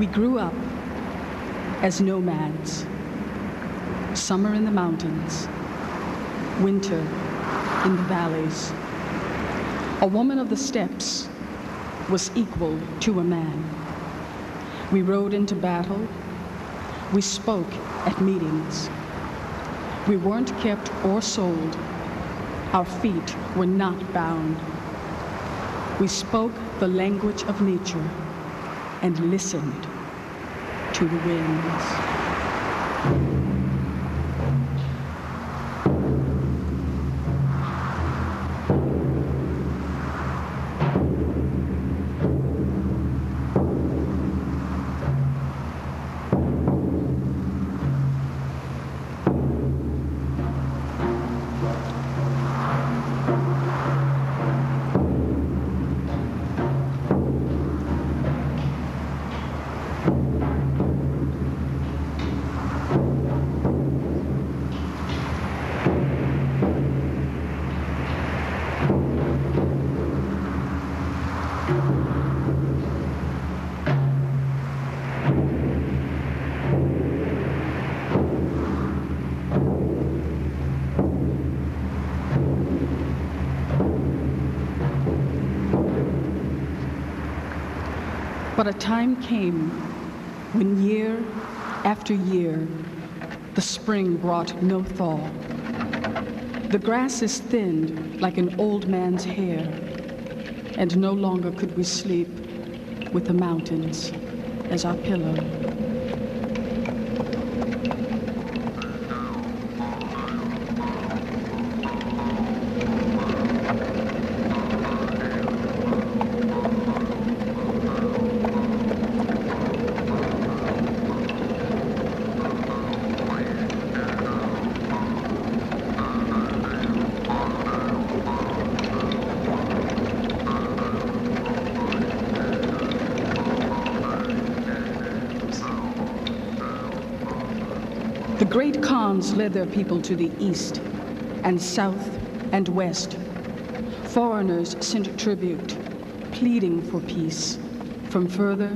We grew up as nomads. Summer in the mountains, winter in the valleys. A woman of the steppes was equal to a man. We rode into battle. We spoke at meetings. We weren't kept or sold. Our feet were not bound. We spoke the language of nature and listened to the winds. But a time came when year after year, the spring brought no thaw. The grasses thinned like an old man's hair, and no longer could we sleep with the mountains as our pillow. The great Khans led their people to the east and south and west. Foreigners sent tribute, pleading for peace from further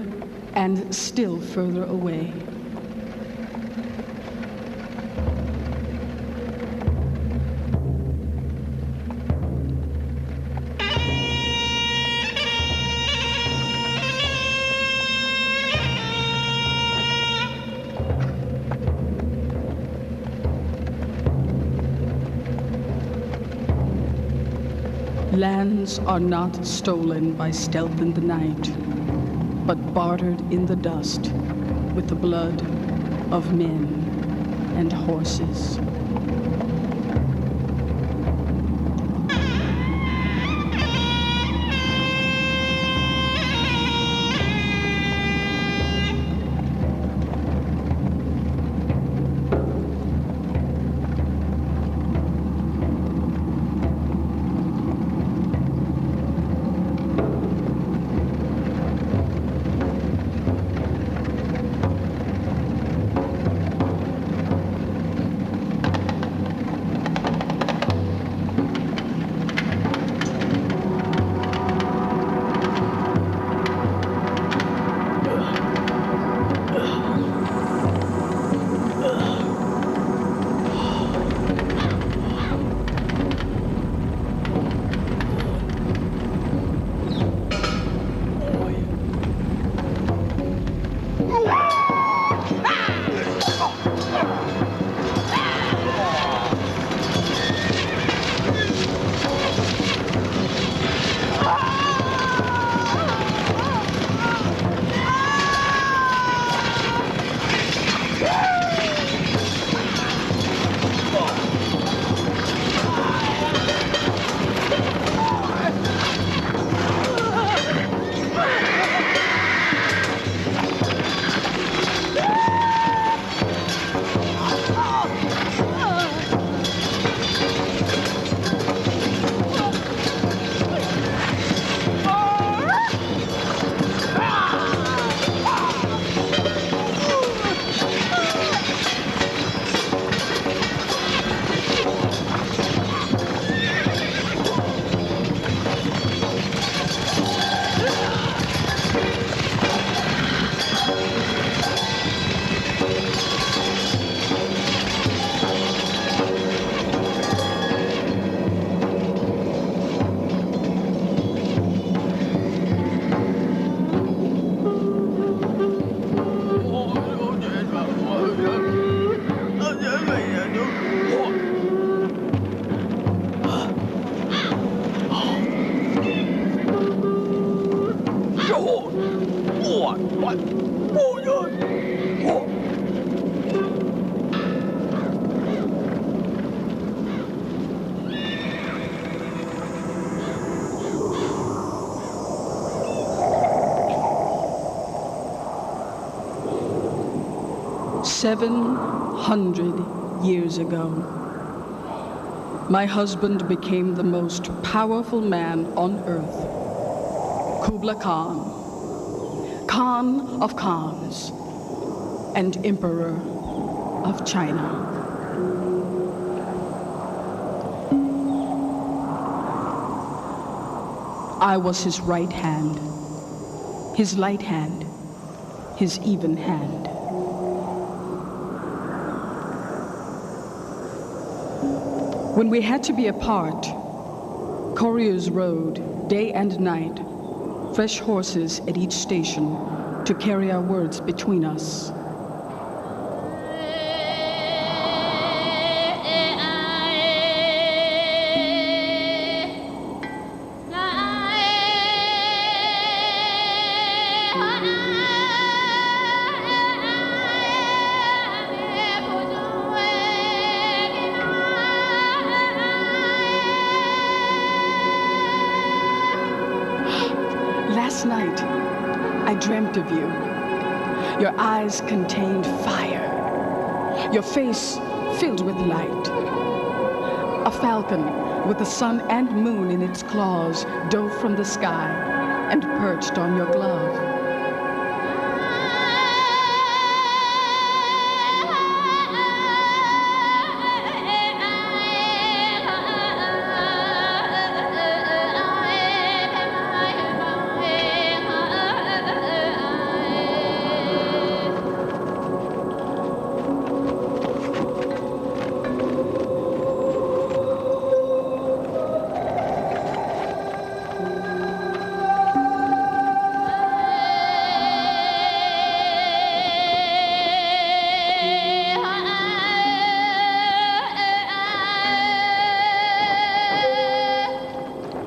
and still further away. Lands are not stolen by stealth in the night, but bartered in the dust with the blood of men and horses. 700 years ago, my husband became the most powerful man on earth, Kublai Khan, Khan of Khans, and Emperor of China. I was his right hand, his light hand, his even hand. When we had to be apart, couriers rode day and night, fresh horses at each station to carry our words between us. Last night, I dreamt of you. Your eyes contained fire. Your face filled with light. A falcon with the sun and moon in its claws dove from the sky and perched on your glove.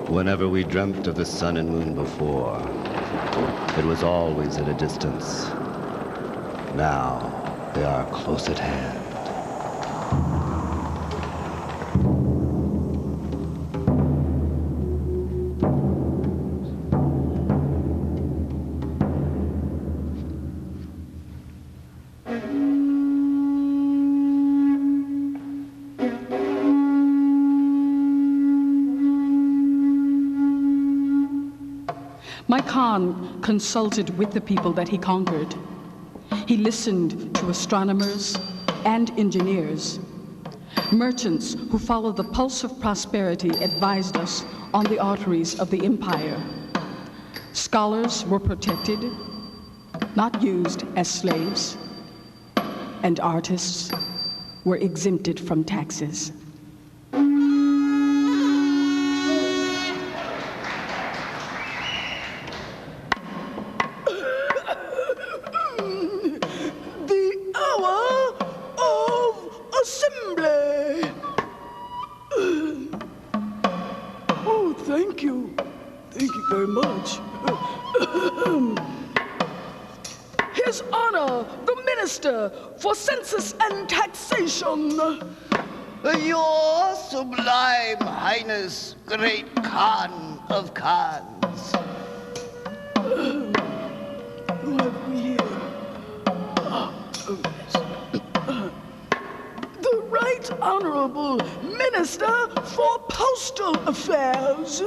Whenever we dreamt of the sun and moon before, it was always at a distance. Now they are close at hand. My Khan consulted with the people that he conquered. He listened to astronomers and engineers. Merchants who followed the pulse of prosperity advised us on the arteries of the empire. Scholars were protected, not used as slaves, and artists were exempted from taxes. Thank you. Thank you very much. His Honor, the Minister for Census and Taxation. Your Sublime Highness, Great Khan of Khans. Who have we here? The Right Honorable Minister for Postal Affairs.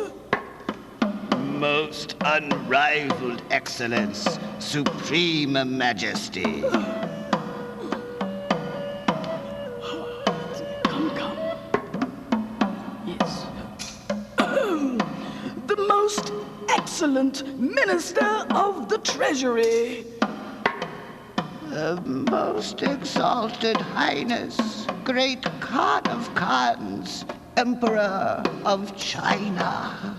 Most unrivaled excellence, supreme majesty. Come. Yes. The most excellent Minister of the Treasury. The most exalted Highness, Great Khan of Khans, Emperor of China.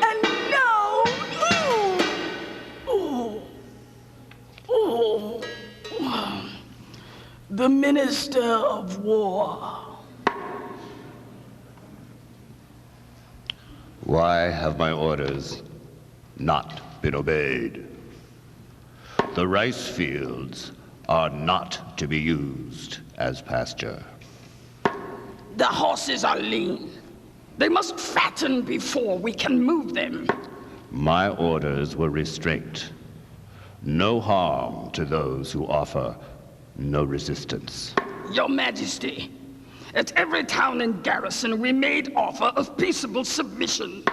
And now, the Minister of War. Why have my orders not been obeyed? The rice fields are not to be used as pasture. The horses are lean. They must fatten before we can move them. My orders were restraint. No harm to those who offer no resistance. Your Majesty, at every town and garrison we made offer of peaceable submission.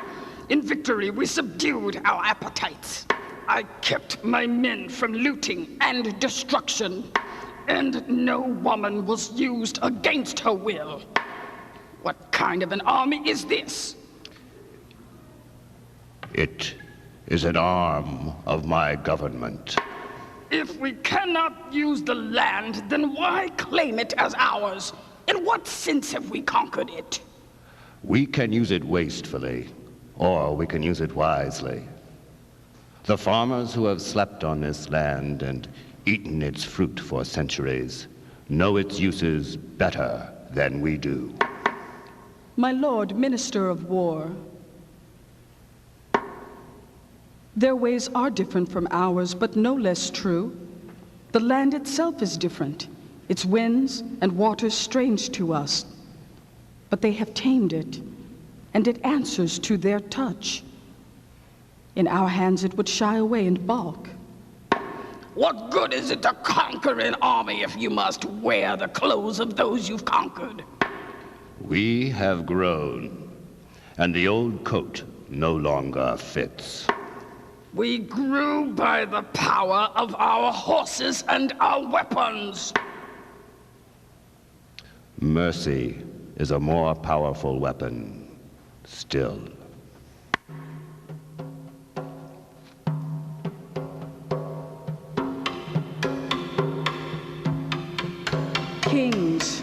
In victory we subdued our appetites. I kept my men from looting and destruction, and no woman was used against her will. What kind of an army is this? It is an arm of my government. If we cannot use the land, then why claim it as ours? In what sense have we conquered it? We can use it wastefully, or we can use it wisely. The farmers who have slept on this land and eaten its fruit for centuries know its uses better than we do. My Lord, Minister of War, their ways are different from ours, but no less true. The land itself is different, its winds and waters strange to us. But they have tamed it, and it answers to their touch. In our hands it would shy away and balk. What good is it to conquer an army if you must wear the clothes of those you've conquered? We have grown, and the old coat no longer fits. We grew by the power of our horses and our weapons. Mercy is a more powerful weapon still. Kings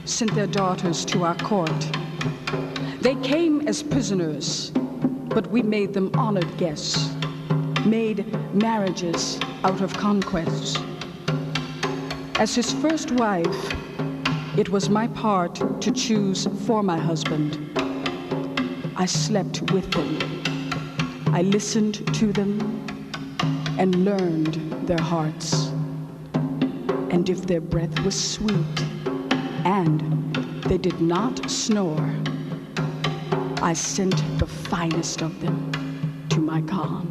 sent their daughters to our court. They came as prisoners, but we made them honored guests, made marriages out of conquests. As his first wife, it was my part to choose for my husband. I slept with them. I listened to them and learned their hearts. And if their breath was sweet and they did not snore, I sent the finest of them to my Khan.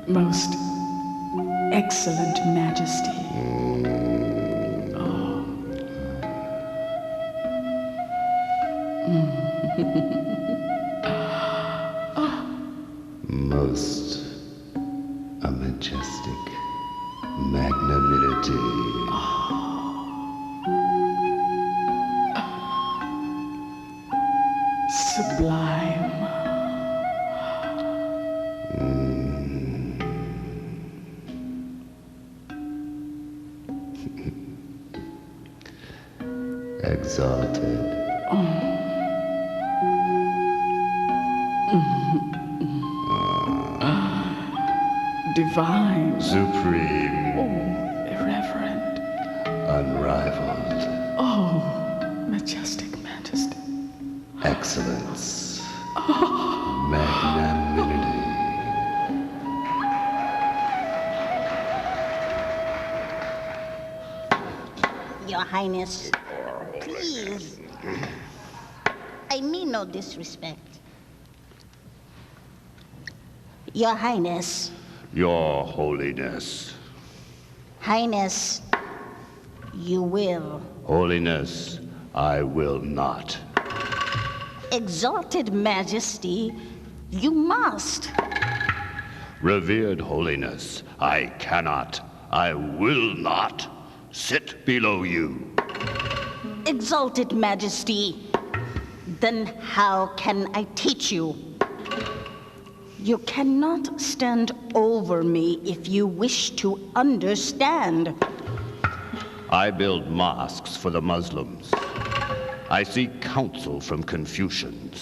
Most excellent Majesty. Most a majestic magnanimity. Sublime. Exalted. Divine. Supreme. Irreverent. Unrivaled. Majestic Majesty. Excellence. Magnanimity. Your Highness, please. I mean no disrespect. Your Highness. Your Holiness. Highness, you will. Holiness, I will not. Exalted Majesty, you must. Revered Holiness, I cannot, I will not sit below you. Exalted Majesty, then how can I teach you? You cannot stand over me if you wish to understand. I build mosques for the Muslims. I seek counsel from Confucians.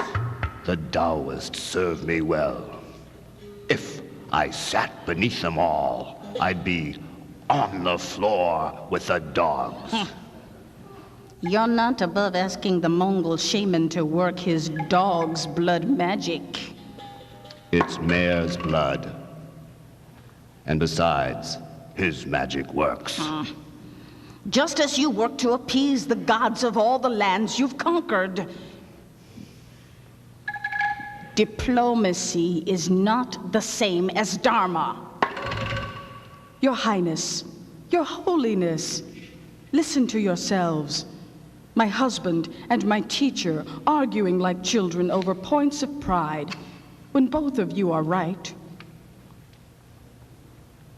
The Taoists serve me well. If I sat beneath them all, I'd be on the floor with the dogs. You're not above asking the Mongol shaman to work his dog's blood magic. It's mare's blood. And besides, his magic works. Just as you work to appease the gods of all the lands you've conquered. Diplomacy is not the same as Dharma. Your Highness, Your Holiness, listen to yourselves. My husband and my teacher arguing like children over points of pride, when both of you are right.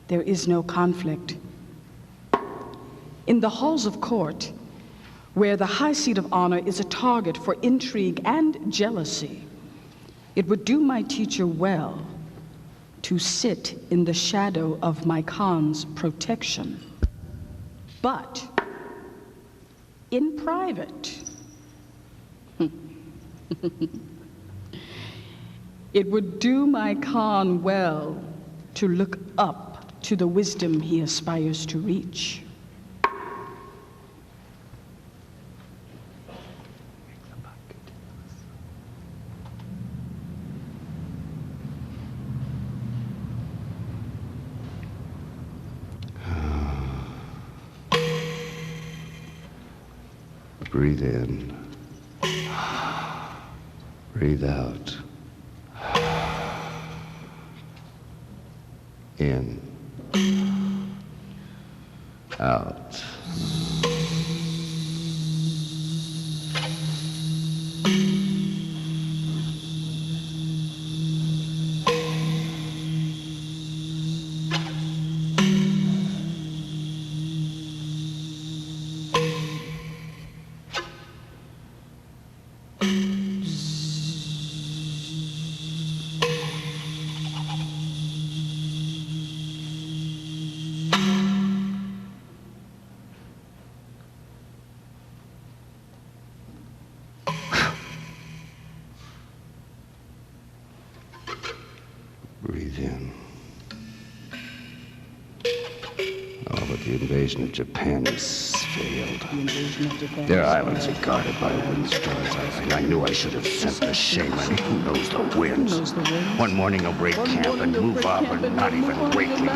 There is no conflict. In the halls of court, where the high seat of honor is a target for intrigue and jealousy, it would do my teacher well to sit in the shadow of my Khan's protection. But in private, it would do my Khan well to look up to the wisdom he aspires to reach. Breathe in. Breathe out. In. Out. Breathe in. Oh, but the invasion of Japan is failed. The invasion of Japan. Their islands are guarded by windstorms. I knew I should have sent the shaman. Who knows the winds? Who knows the winds? One morning he'll break camp and move up and not even wake me.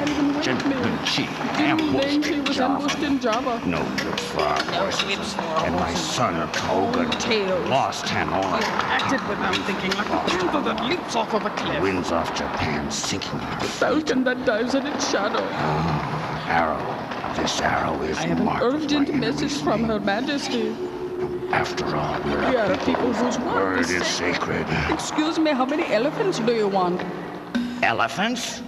Gentleman chief ambushed in Java. No good for our horses. And my son Togan lost Hanoi. Acted without thinking, like a panther that leaps off of a cliff. Winds off Japan sinking our feet. Falcon that dives in its shadow. Arrow. This arrow is I have an marked urgent for enemy's message from name. Her Majesty. After all, We are a people whose word is sacred. Excuse me, how many elephants do you want? Elephants?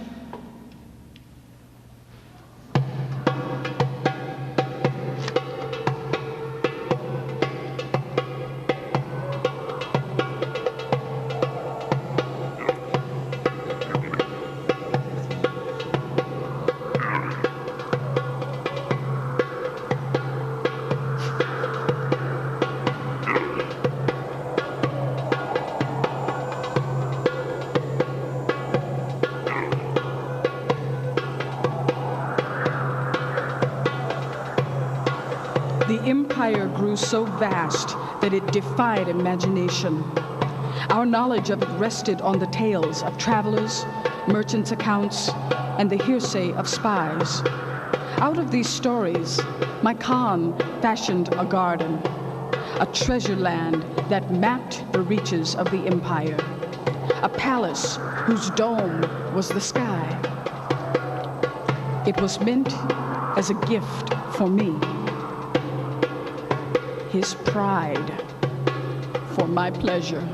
The empire grew so vast that it defied imagination. Our knowledge of it rested on the tales of travelers, merchants' accounts, and the hearsay of spies. Out of these stories, my Khan fashioned a garden, a treasure land that mapped the reaches of the empire, a palace whose dome was the sky. It was meant as a gift for me. His pride for my pleasure.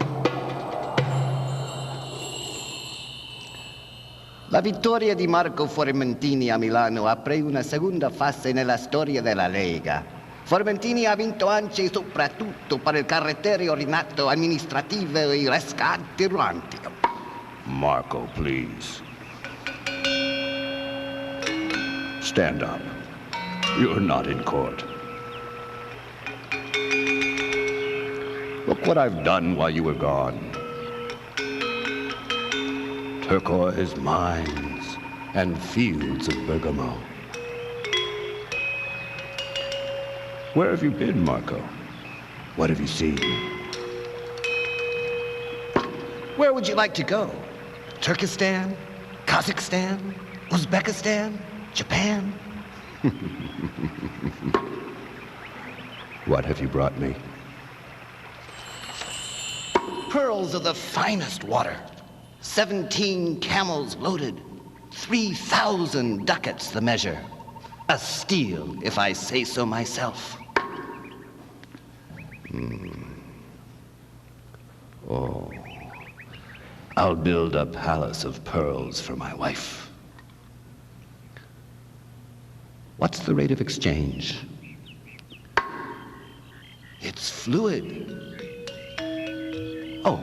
La vittoria di Marco Formentini a Milano apre una seconda fase nella storia della Lega. Formentini ha vinto anche e soprattutto per il carattere ordinato amministrativo e riscatti ruanti. Marco, please. Stand up. You're not in court. Look what I've done while you were gone. Turquoise mines and fields of bergamot. Where have you been, Marco? What have you seen? Where would you like to go? Turkestan? Kazakhstan? Uzbekistan? Japan? What have you brought me? Pearls of the finest water. 17 camels loaded. 3,000 ducats the measure. A steal, if I say so myself. Oh, I'll build a palace of pearls for my wife. What's the rate of exchange? It's fluid. Oh,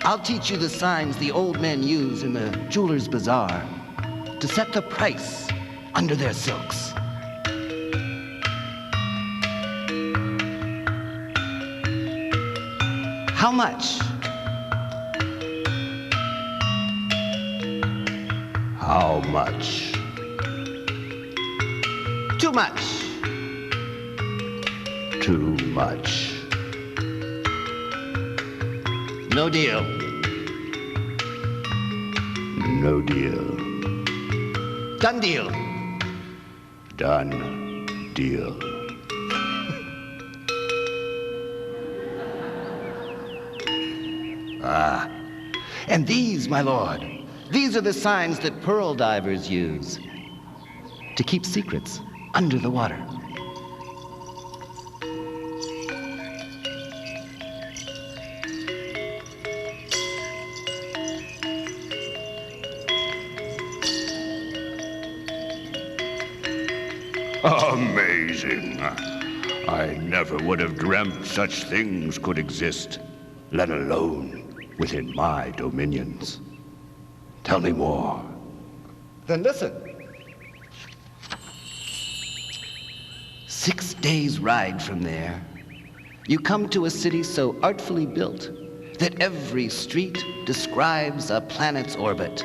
I'll teach you the signs the old men use in the jeweler's bazaar to set the price under their silks. How much? How much? Too much. Too much. No deal. No deal. Done deal. Done deal. And these, my lord, these are the signs that pearl divers use to keep secrets under the water. Amazing. I never would have dreamt such things could exist, let alone within my dominions. Tell me more. Then listen. 6 days' ride from there, you come to a city so artfully built that every street describes a planet's orbit.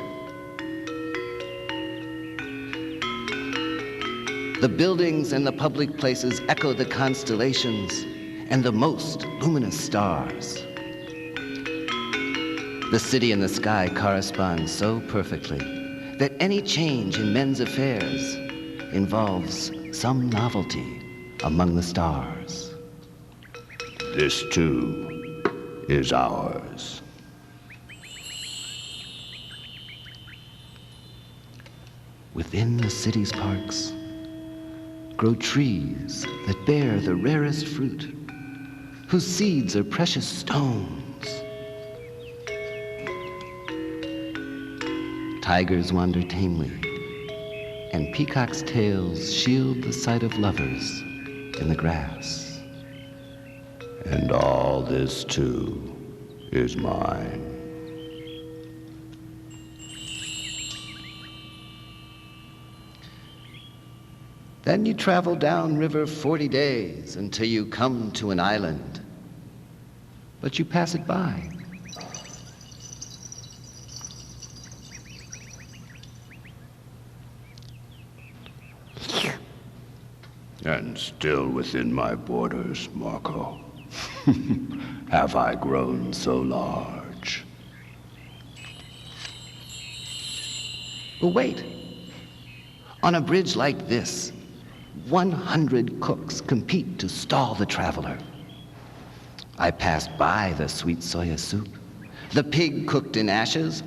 The buildings and the public places echo the constellations and the most luminous stars. The city and the sky correspond so perfectly that any change in men's affairs involves some novelty among the stars. This too is ours. Within the city's parks grow trees that bear the rarest fruit, whose seeds are precious stones. Tigers wander tamely, and peacocks' tails shield the sight of lovers in the grass. And all this too is mine. Then you travel down river 40 days until you come to an island. But you pass it by. And still within my borders, Marco. Have I grown so large? But wait. On a bridge like this, 100 cooks compete to stall the traveler. I passed by the sweet soya soup, the pig cooked in ashes,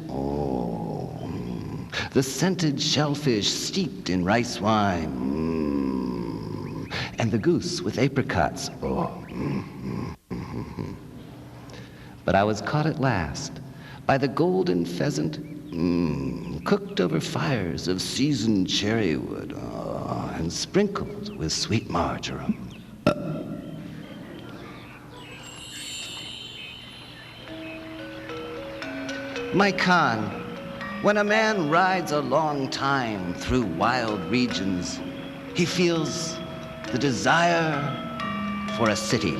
the scented shellfish steeped in rice wine, and the goose with apricots, But I was caught at last by the golden pheasant, cooked over fires of seasoned cherry wood, and sprinkled with sweet marjoram. My Khan, when a man rides a long time through wild regions, he feels the desire for a city.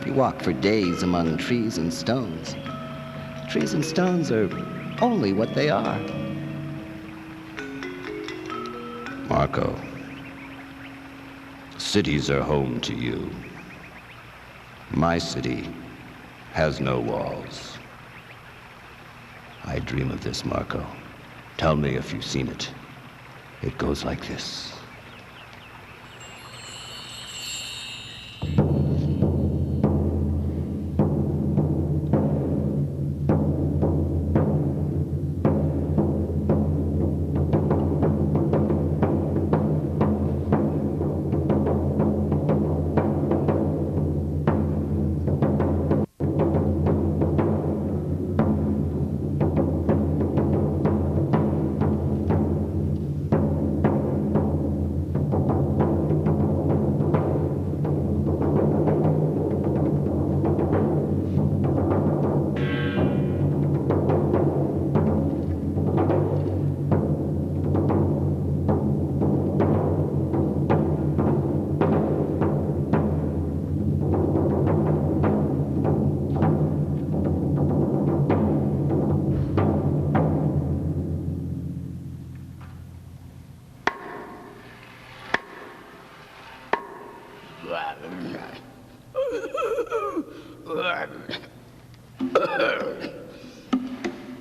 You walk for days among trees and stones. Trees and stones are only what they are. Marco, cities are home to you. My city has no walls. I dream of this, Marco. Tell me if you've seen it. It goes like this.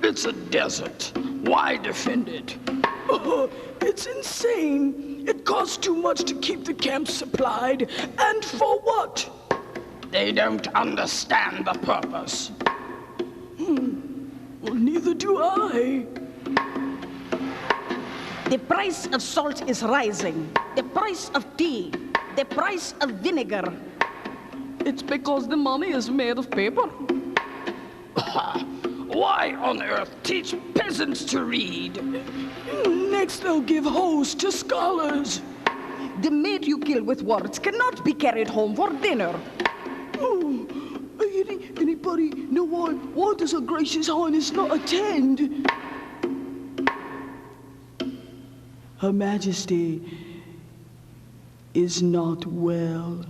It's a desert. Why defend it? It's insane. It costs too much to keep the camp supplied. And for what? They don't understand the purpose. Well, neither do I. The price of salt is rising. The price of tea. The price of vinegar. It's because the money is made of paper. Why on earth teach peasants to read? Next they'll give hosts to scholars. The meat you kill with words cannot be carried home for dinner. Oh, anybody know why does Her Gracious Highness not attend? Her Majesty is not well.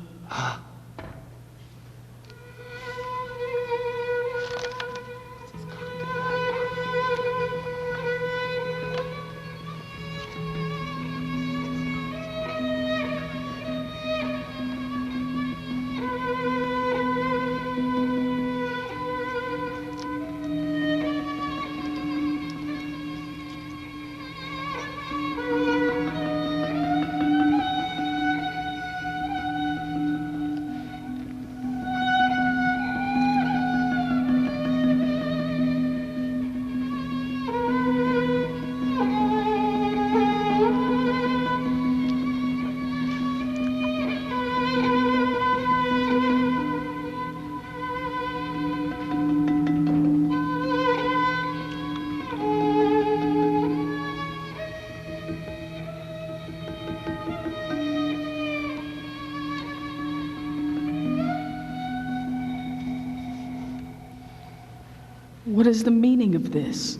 What is the meaning of this?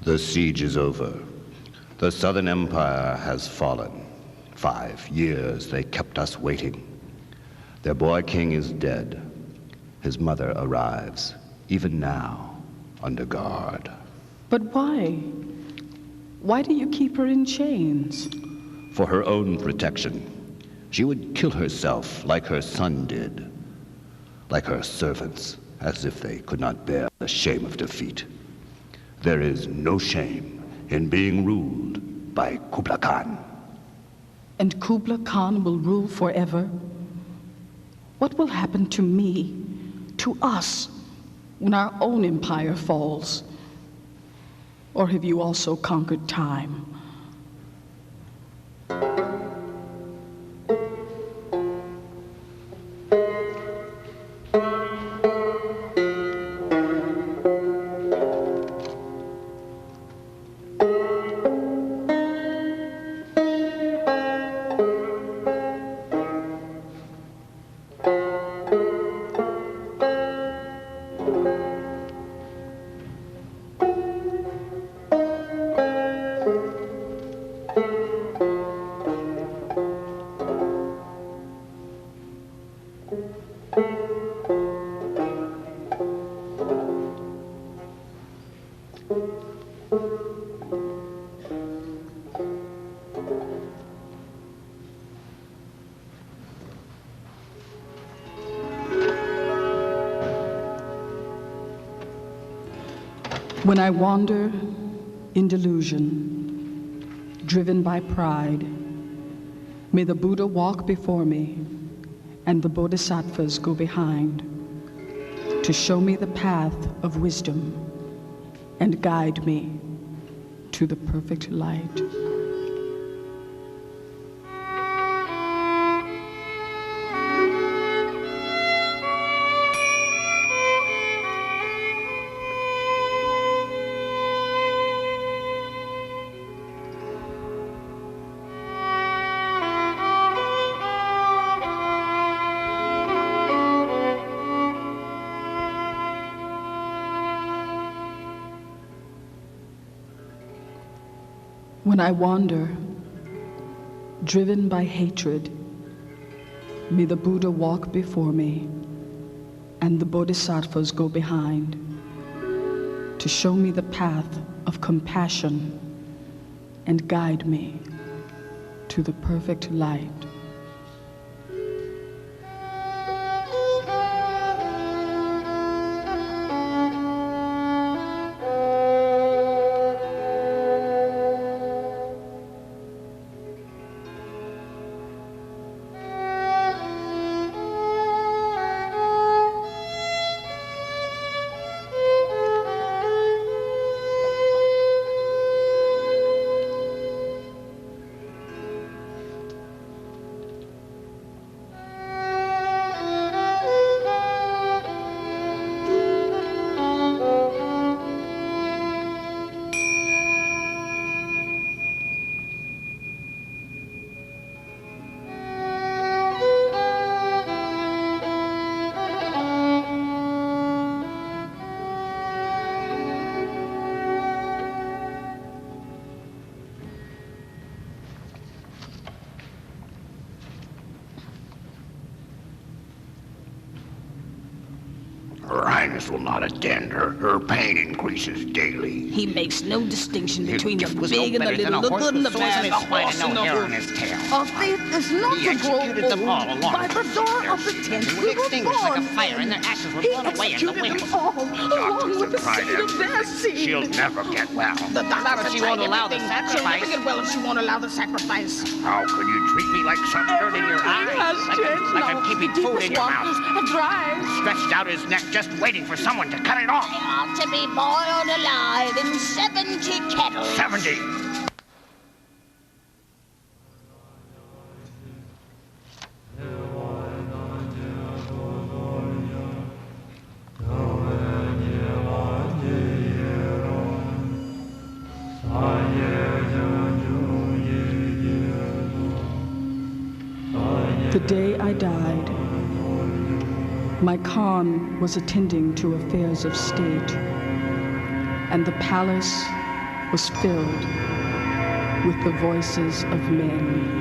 The siege is over. The Southern Empire has fallen. 5 years they kept us waiting. Their boy king is dead. His mother arrives, even now, under guard. But why? Why do you keep her in chains? For her own protection. She would kill herself like her son did. Like her servants, as if they could not bear the shame of defeat. There is no shame in being ruled by Kublai Khan. And Kublai Khan will rule forever? What will happen to me, to us, when our own empire falls? Or have you also conquered time? When I wander in delusion, driven by pride, may the Buddha walk before me and the Bodhisattvas go behind to show me the path of wisdom and guide me to the perfect light. When I wander, driven by hatred, may the Buddha walk before me and the Bodhisattvas go behind to show me the path of compassion and guide me to the perfect light. Her Highness will not attend. Her pain increases daily. He makes no distinction between the was big no and the better than little, a the horse good and the with sores bad, in the his spine horse and and no the hair on wolf. his tail. Our faith is not He to grow executed them all old. along By the with door their of the sins. tent, They we were were extinguished like a born. fire, and their ashes were He blown away in the executed wind. them all, along with the seed of their seed. She'll never get well. The doctor Not if she won't allow the She'll sacrifice. never get well if she won't allow the sacrifice. How can you treat me like some dirt in your eyes? Like I'm keeping food in your mouth. Stretched out his neck, just waiting for someone to cut it off. Ought to be boiled alive in 70 kettles. 70. The day I died, My Khan was attending to affairs of state, and the palace was filled with the voices of men.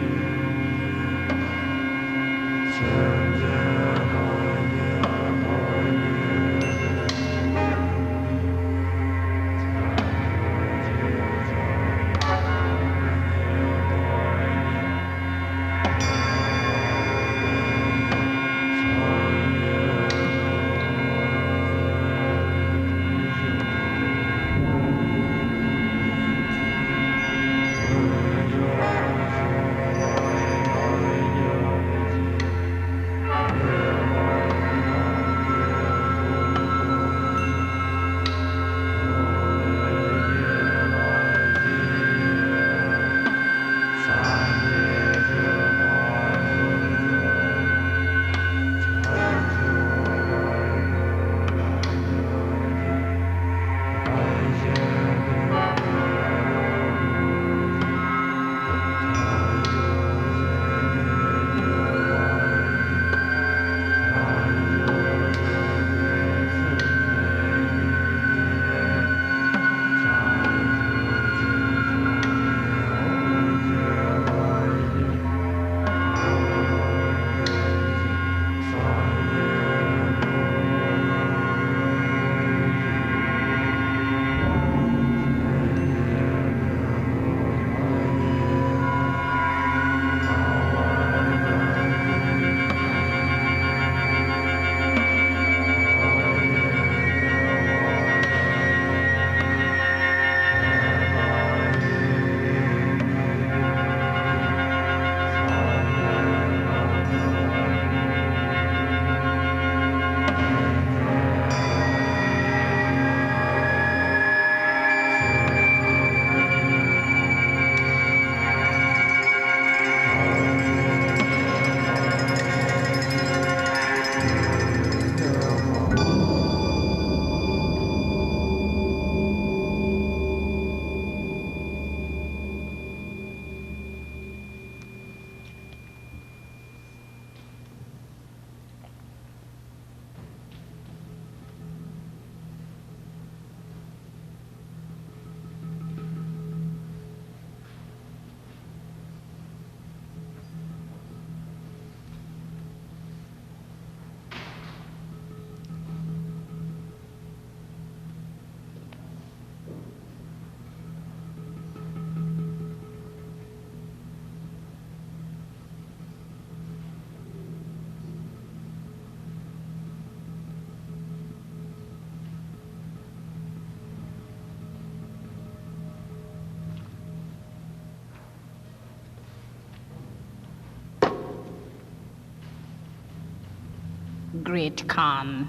Great Khan,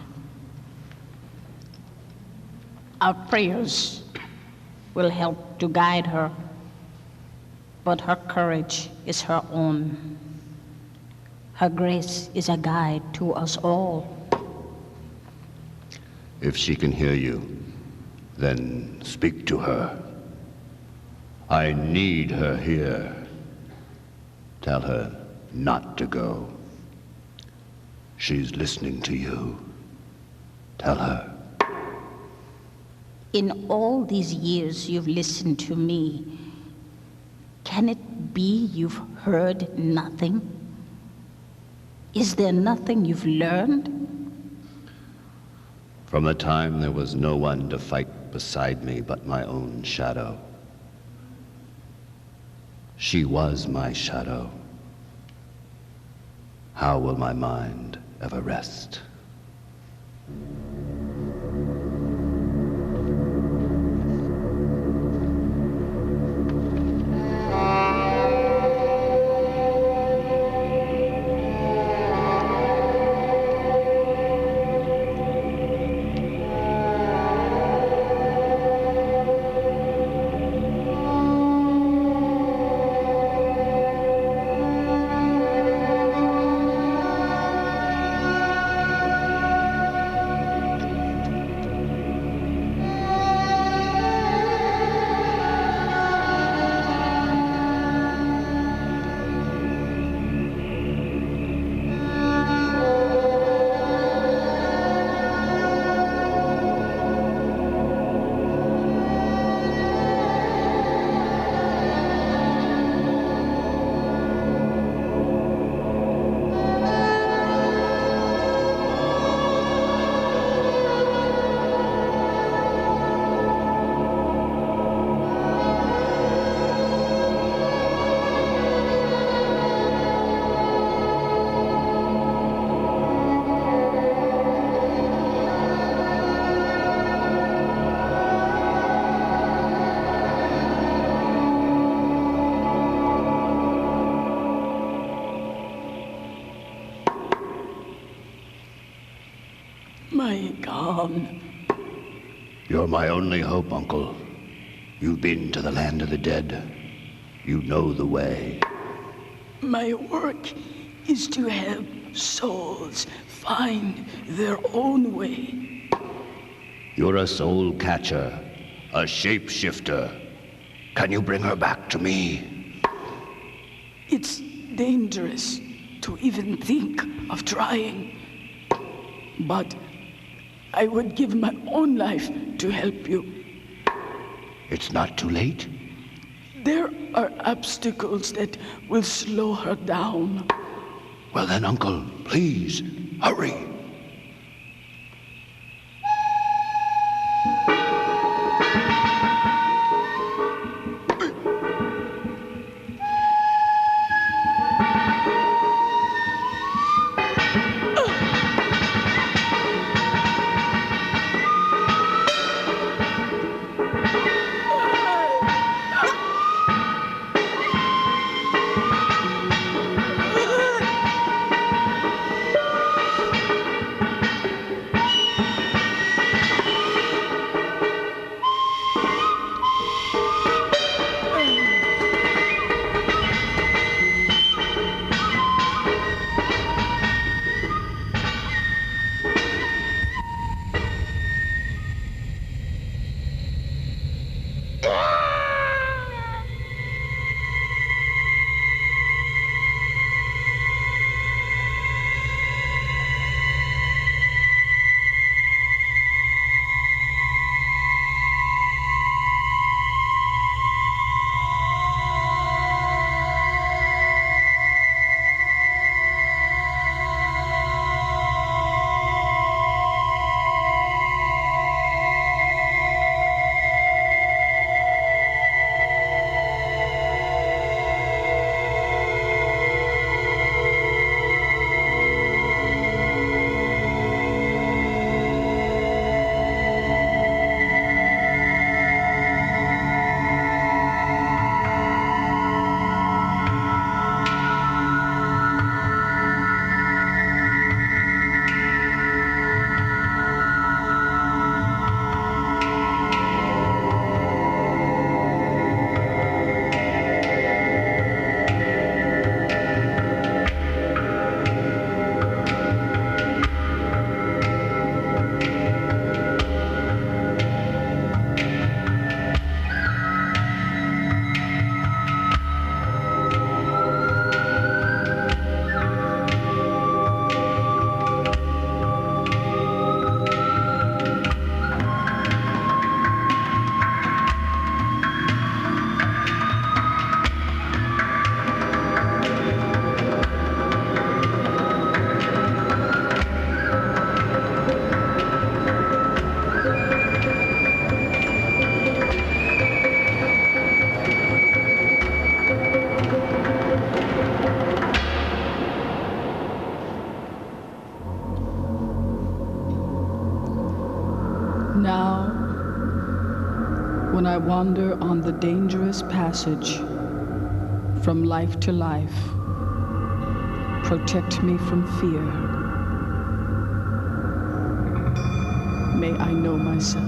our prayers will help to guide her, but her courage is her own. Her grace is a guide to us all. If she can hear you, then speak to her. I need her here. Tell her not to go. She's listening to you. Tell her. In all these years you've listened to me, can it be you've heard nothing? Is there nothing you've learned? From the time there was no one to fight beside me but my own shadow. She was my shadow. How will my mind ever rest? gone. You're my only hope, Uncle. You've been to the land of the dead. You know the way. My work is to help souls find their own way. You're a soul catcher, a shapeshifter. Can you bring her back to me? It's dangerous to even think of trying. But I would give my own life to help you. It's not too late? There are obstacles that will slow her down. Well then, Uncle, please, hurry. Now, when I wander on the dangerous passage from life to life, protect me from fear. May I know myself.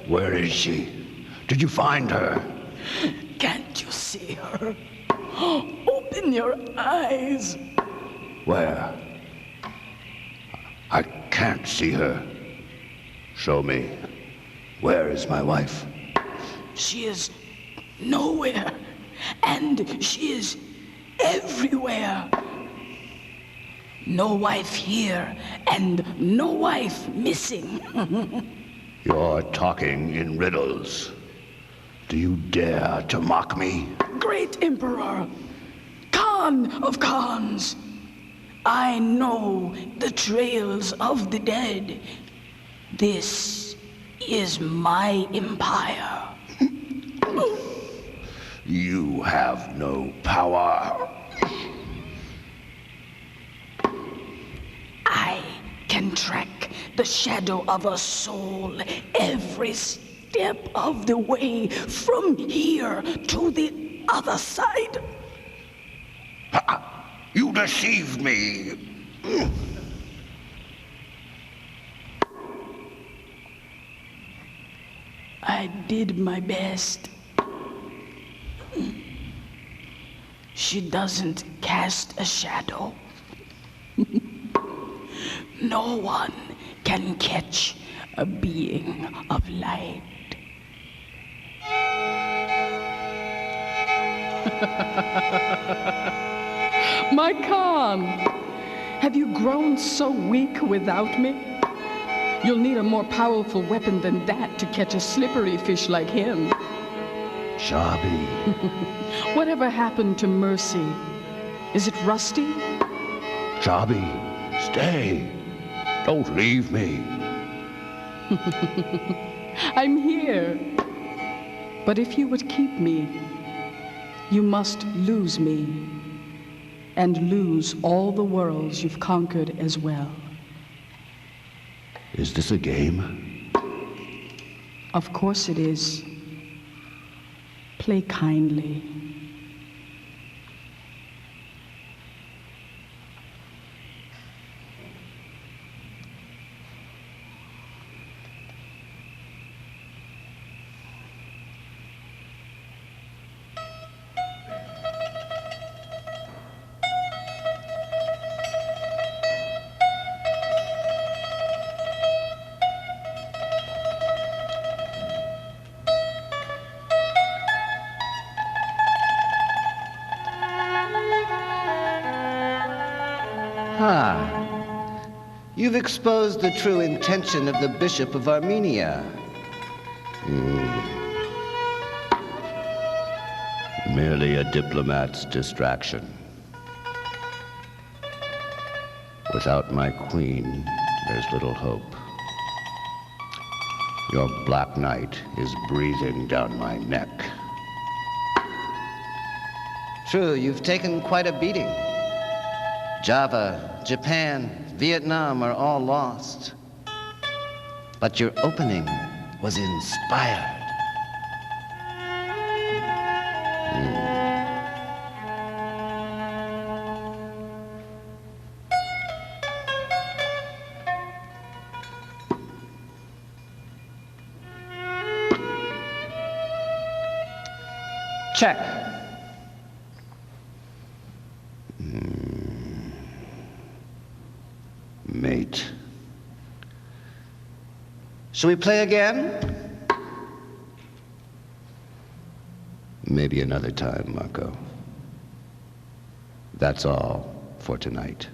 Where is she? Did you find her? Can't you see her? Open your eyes. Where? I can't see her. Show me. Where is my wife? She is nowhere, and she is everywhere. No wife here, and no wife missing. You're talking in riddles. Do you dare to mock me? Great Emperor, Khan of Khans, I know the trails of the dead. This is my empire. You have no power. I can track the shadow of a soul every step of the way from here to the other side. You deceived me. I did my best. She doesn't cast a shadow. No one can catch a being of light. My Khan, have you grown so weak without me? You'll need a more powerful weapon than that to catch a slippery fish like him. Shabi. Whatever happened to mercy? Is it rusty? Shabi, stay. Don't leave me. I'm here. But if you would keep me, you must lose me, and lose all the worlds you've conquered as well. Is this a game? Of course it is. Play kindly. You've exposed the true intention of the Bishop of Armenia. Merely a diplomat's distraction. Without my queen, there's little hope. Your Black Knight is breathing down my neck. True, you've taken quite a beating. Java, Japan, Vietnam are all lost. But your opening was inspired. Check. Mate. Shall we play again? Maybe another time, Marco. That's all for tonight.